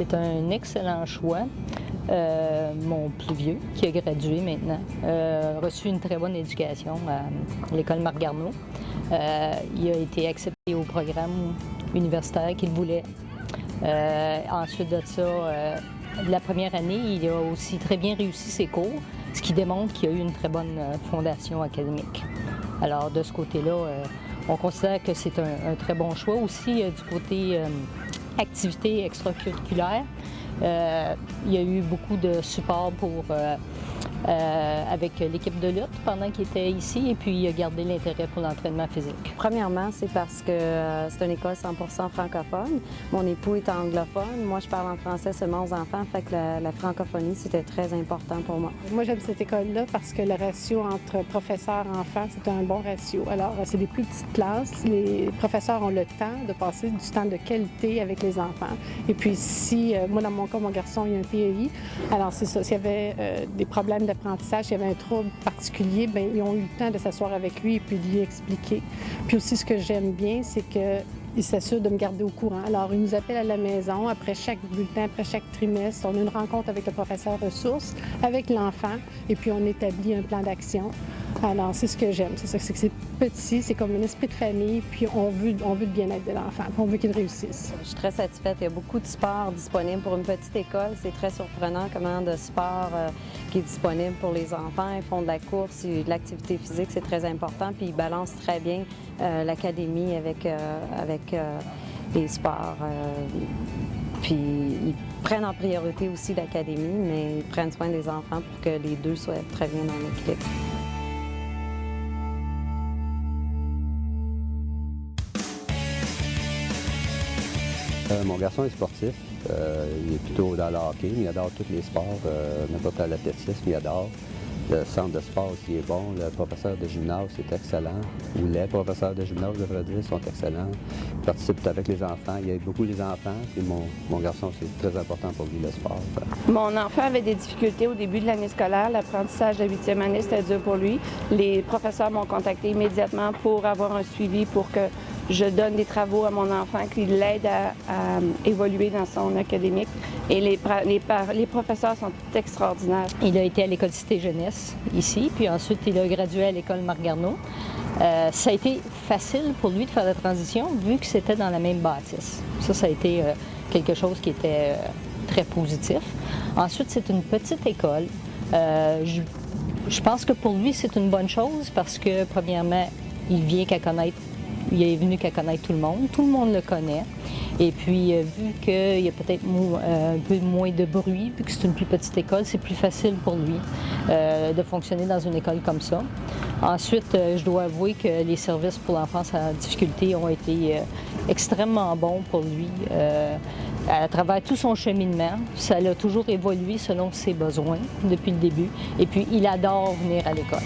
c'est un excellent choix. Mon plus vieux, qui a gradué maintenant, a reçu une très bonne éducation à l'école Marc Garneau. Il a été accepté au programme universitaire qu'il voulait. Ensuite de ça, la première année, il a aussi très bien réussi ses cours, ce qui démontre qu'il a eu une très bonne fondation académique. Alors, de ce côté-là, on considère que c'est un très bon choix. Aussi, du côté activités extracurriculaires, il y a eu beaucoup de support avec l'équipe de lutte pendant qu'il était ici et puis il a gardé l'intérêt pour l'entraînement physique. Premièrement, c'est parce que c'est une école 100% francophone. Mon époux est anglophone. Moi, je parle en français seulement aux enfants, fait que la francophonie, c'était très important pour moi. Moi, j'aime cette école-là parce que le ratio entre professeurs et enfants, c'est un bon ratio. Alors, c'est des plus petites classes. Les professeurs ont le temps de passer du temps de qualité avec les enfants. Et puis, moi, dans mon cas, mon garçon, il a un PEI. Alors, c'est ça. S'il y avait des problèmes d'apprentissage, s'il y avait un trouble particulier, bien, ils ont eu le temps de s'asseoir avec lui et puis de lui expliquer. Puis aussi, ce que j'aime bien, c'est qu'il s'assure de me garder au courant. Alors, il nous appelle à la maison après chaque bulletin, après chaque trimestre. On a une rencontre avec le professeur ressources, avec l'enfant, et puis on établit un plan d'action. Alors, c'est ce que j'aime. C'est ça, c'est que c'est petit, c'est comme un esprit de famille, puis on veut le bien-être de l'enfant, puis on veut qu'il réussisse. Je suis très satisfaite. Il y a beaucoup de sport disponible pour une petite école. C'est très surprenant comment de sport qui est disponible pour les enfants. Ils font de la course, de l'activité physique, c'est très important, puis ils balancent très bien l'académie avec les sports. Puis ils prennent en priorité aussi l'académie, mais ils prennent soin des enfants pour que les deux soient très bien dans l'équilibre. Mon garçon est sportif. Il est plutôt dans le hockey, mais il adore tous les sports, n'importe quel athlétisme, il adore. Le centre de sport aussi est bon. Le professeur de gymnase est excellent. Ou les professeurs de gymnase, je devrais dire, sont excellents. Il participe avec les enfants. Il aide beaucoup les enfants. Puis mon garçon, c'est très important pour lui, le sport. Mon enfant avait des difficultés au début de l'année scolaire. L'apprentissage de 8e année, c'était dur pour lui. Les professeurs m'ont contacté immédiatement pour avoir un suivi, pour que je donne des travaux à mon enfant qui l'aident à évoluer dans son académique. Et les professeurs sont extraordinaires. Il a été à l'école Cité Jeunesse, ici, puis ensuite il a gradué à l'école Marc Garneau. Ça a été facile pour lui de faire la transition, vu que c'était dans la même bâtisse. Ça a été quelque chose qui était très positif. Ensuite, c'est une petite école. Je pense que pour lui, c'est une bonne chose parce que, premièrement, il est venu qu'à connaître tout le monde le connaît. Et puis, vu qu'il y a peut-être un peu moins de bruit, vu que c'est une plus petite école, c'est plus facile pour lui de fonctionner dans une école comme ça. Ensuite, je dois avouer que les services pour l'enfance en difficulté ont été extrêmement bons pour lui. À travers tout son cheminement, ça a toujours évolué selon ses besoins depuis le début. Et puis, il adore venir à l'école.